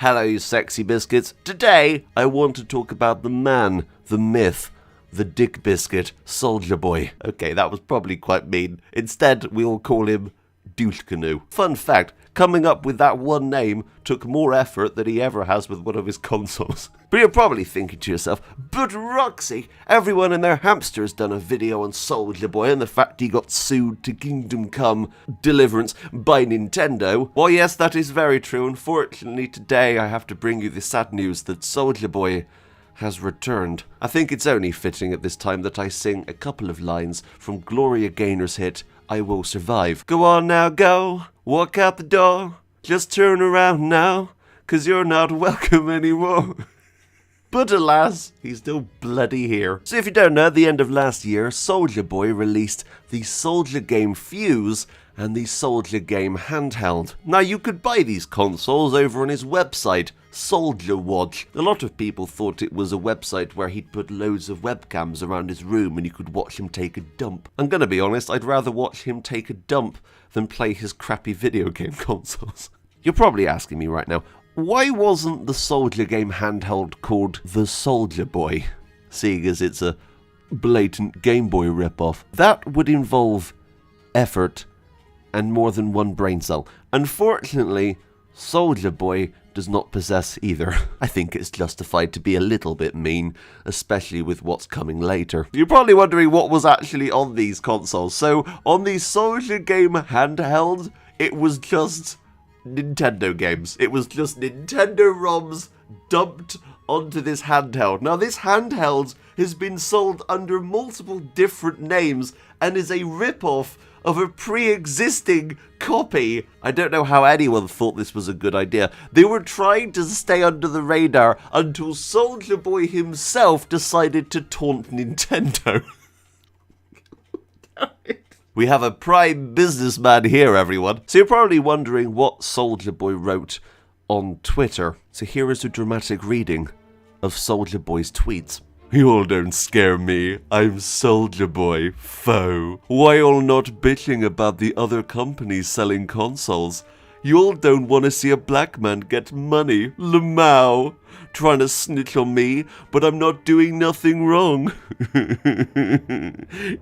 Hello, you sexy biscuits. Today, I want to talk about the man, the myth, the dick biscuit, Soulja Boy. Okay, that was probably quite mean. Instead, we'll call him Douche Canoe. Fun fact, coming up with that one name took more effort than he ever has with one of his consoles. But you're probably thinking to yourself, but Roxy, everyone and their hamster has done a video on Soulja Boy and the fact he got sued to Kingdom Come Deliverance by Nintendo. Well, yes, that is very true. Unfortunately, today I have to bring you the sad news that Soulja Boy has returned. I think it's only fitting at this time that I sing a couple of lines from Gloria Gaynor's hit, I Will Survive. Go on now, go, walk out the door, just turn around now, 'cause you're not welcome anymore. But alas, he's still bloody here. So if you don't know, at the end of last year, Soulja Boy released the Soulja Game Fuse and the Soulja Game Handheld. Now you could buy these consoles over on his website, Soulja Watch. A lot of people thought it was a website where he'd put loads of webcams around his room and you could watch him take a dump. I'm gonna be honest, I'd rather watch him take a dump than play his crappy video game consoles. You're probably asking me right now, why wasn't the Soulja Game Handheld called the Soulja Boy, seeing as it's a blatant Game Boy ripoff? That would involve effort and more than one brain cell. Unfortunately, Soulja Boy does not possess either. I think it's justified to be a little bit mean, especially with what's coming later. You're probably wondering what was actually on these consoles. So, on the Soulja Game Handheld, it was just Nintendo games. It was just Nintendo ROMs dumped onto this handheld. Now, this handheld has been sold under multiple different names and is a rip-off of a pre-existing copy. I don't know how anyone thought this was a good idea. They were trying to stay under the radar until Soulja Boy himself decided to taunt Nintendo. We have a prime businessman here, everyone. So you're probably wondering what Soulja Boy wrote on Twitter. So here is a dramatic reading of Soulja Boy's tweets. You all don't scare me. I'm Soulja Boy, foe. Why all not bitching about the other companies selling consoles? You all don't want to see a black man get money, Lamau. Trying to snitch on me, but I'm not doing nothing wrong.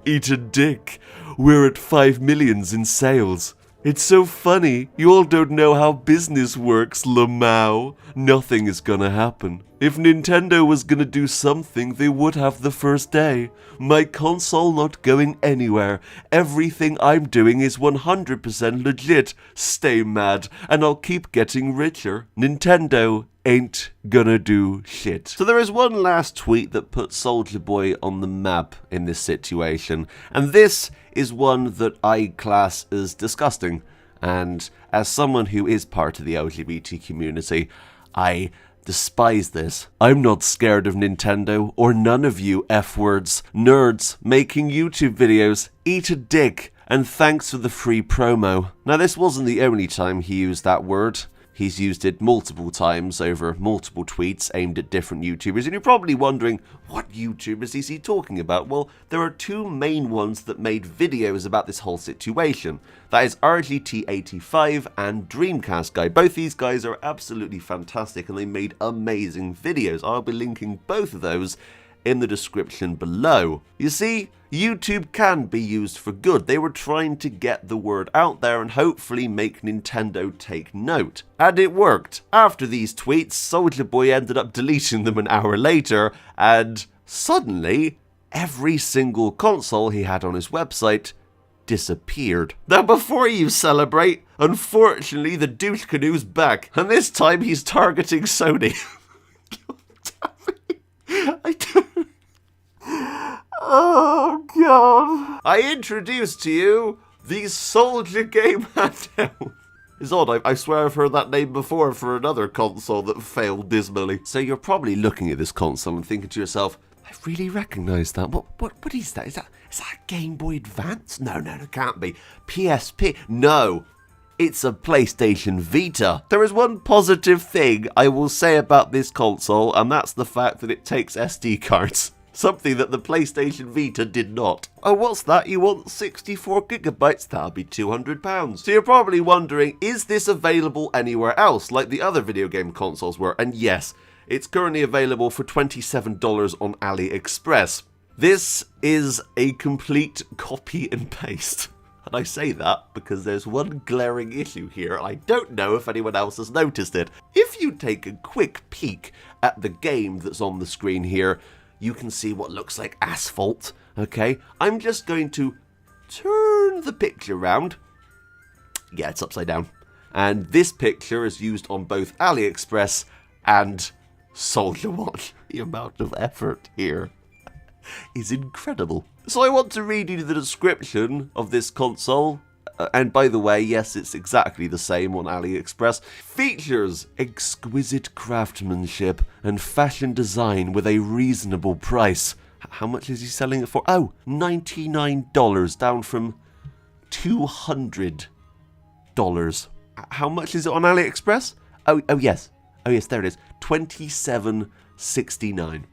Eat a dick. We're at 5 million in sales. It's so funny. You all don't know how business works, Lamau. Nothing is gonna happen. If Nintendo was gonna do something, they would have the first day. My console not going anywhere. Everything I'm doing is 100% legit. Stay mad, and I'll keep getting richer. Nintendo ain't gonna do shit. So there is one last tweet that put Soulja Boy on the map in this situation, and this is one that I class as disgusting. And as someone who is part of the LGBT community, I despise this. I'm not scared of Nintendo or none of you F-words, nerds making YouTube videos. Eat a dick, and thanks for the free promo. Now this wasn't the only time he used that word. He's used it multiple times over multiple tweets aimed at different YouTubers, and you're probably wondering, what YouTubers is he talking about? Well, there are two main ones that made videos about this whole situation. That is RGT85 and Dreamcast Guy. Both these guys are absolutely fantastic and they made amazing videos. I'll be linking both of those in the description below. You see, YouTube can be used for good. They were trying to get the word out there and hopefully make Nintendo take note. And it worked. After these tweets, Soulja Boy ended up deleting them an hour later, and suddenly, every single console he had on his website disappeared. Now before you celebrate, unfortunately the douche canoe's back, and this time he's targeting Sony. Oh god. I introduced to you the Soulja Game Handheld. It's odd, I swear I've heard that name before for another console that failed dismally. So you're probably looking at this console and thinking to yourself, I really recognise that. What is that? Is that a Game Boy Advance? No, it can't be. PSP? No. It's a PlayStation Vita. There is one positive thing I will say about this console, and that's the fact that it takes SD cards. Something that the PlayStation Vita did not. Oh, what's that? You want 64 gigabytes? That'll be £200. So you're probably wondering, is this available anywhere else, like the other video game consoles were? And yes, it's currently available for $27 on AliExpress. This is a complete copy and paste. And I say that because there's one glaring issue here. I don't know if anyone else has noticed it. If you take a quick peek at the game that's on the screen here, you can see what looks like asphalt, okay? I'm just going to turn the picture around. Yeah, it's upside down. And this picture is used on both AliExpress and Soulja Boy. The amount of effort here is incredible. So I want to read you the description of this console. And by the way, yes, it's exactly the same on AliExpress. Features exquisite craftsmanship and fashion design with a reasonable price. How much is he selling it for? Oh, $99, down from $200. How much is it on AliExpress? Oh yes, there it is. $27.69.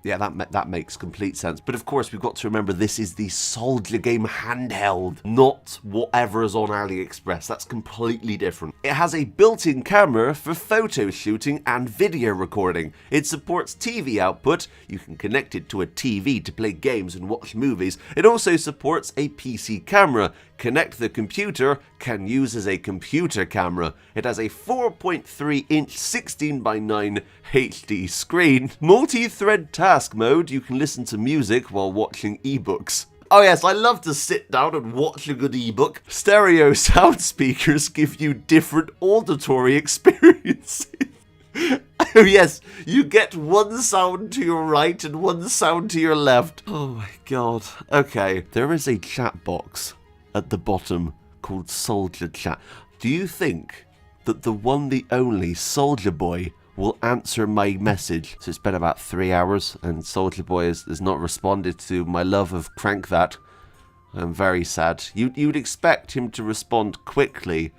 Yeah, that makes complete sense. But of course, we've got to remember this is the Soulja game handheld, not whatever's on AliExpress. That's completely different. It has a built-in camera for photo shooting and video recording. It supports TV output. You can connect it to a TV to play games and watch movies. It also supports a PC camera. Connect the computer, can use as a computer camera. It has a 4.3-inch 16:9 HD screen. Multi-thread task mode, you can listen to music while watching ebooks. Oh yes, I love to sit down and watch a good ebook. Stereo sound speakers give you different auditory experiences. Oh yes, you get one sound to your right and one sound to your left. Oh my god. Okay, there is a chat box at the bottom called Soulja Chat. Do you think that the one, the only Soulja Boy will answer my message? So it's been about 3 hours and Soulja Boy has not responded to my love of Crank That. I'm very sad. You'd expect him to respond quickly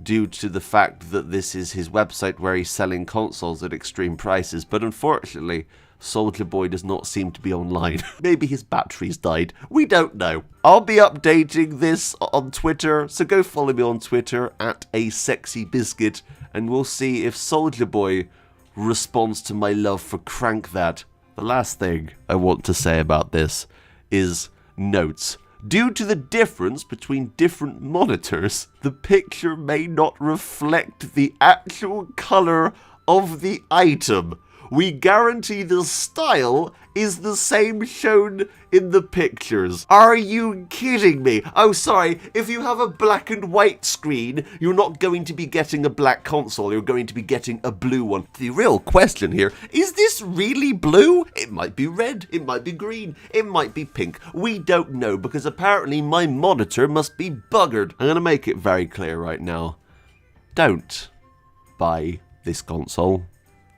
due to the fact that this is his website where he's selling consoles at extreme prices, but unfortunately Soulja Boy does not seem to be online. Maybe his battery's died. We don't know. I'll be updating this on Twitter, so go follow me on Twitter at @asexybiscuit, and we'll see if Soulja Boy responds to my love for Crank That. The last thing I want to say about this is notes. Due to the difference between different monitors, the picture may not reflect the actual color of the item. We guarantee the style is the same shown in the pictures. Are you kidding me? Oh, sorry, if you have a black and white screen, you're not going to be getting a black console, you're going to be getting a blue one. The real question here, is this really blue? It might be red, it might be green, it might be pink. We don't know, because apparently my monitor must be buggered. I'm gonna make it very clear right now. Don't buy this console.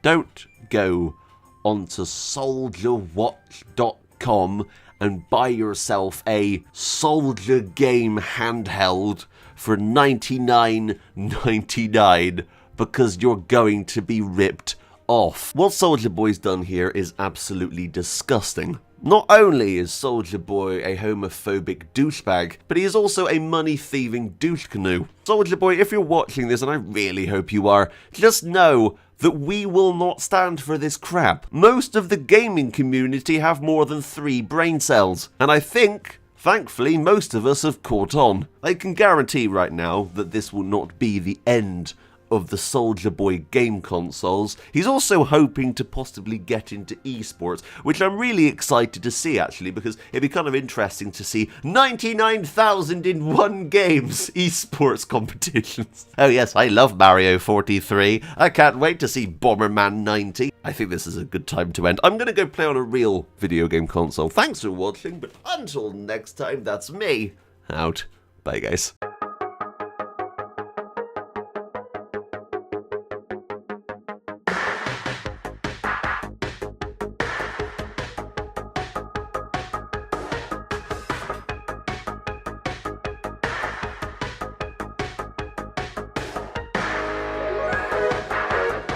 Don't go onto soldierwatch.com and buy yourself a Soulja game handheld for $99.99 because you're going to be ripped off. What Soulja Boy's done here is absolutely disgusting. Not only is Soulja Boy a homophobic douchebag, but he is also a money-thieving douche canoe. Soulja Boy, if you're watching this, and I really hope you are, just know that we will not stand for this crap. Most of the gaming community have more than 3 brain cells, and I think, thankfully, most of us have caught on. I can guarantee right now that this will not be the end of the Soulja Boy game consoles. He's also hoping to possibly get into esports, which I'm really excited to see actually, because it'd be kind of interesting to see 99,000 in one games esports competitions. Oh yes, I love Mario 43. I can't wait to see Bomberman 90. I think this is a good time to end. I'm gonna go play on a real video game console. Thanks for watching, but until next time, that's me out. Bye guys.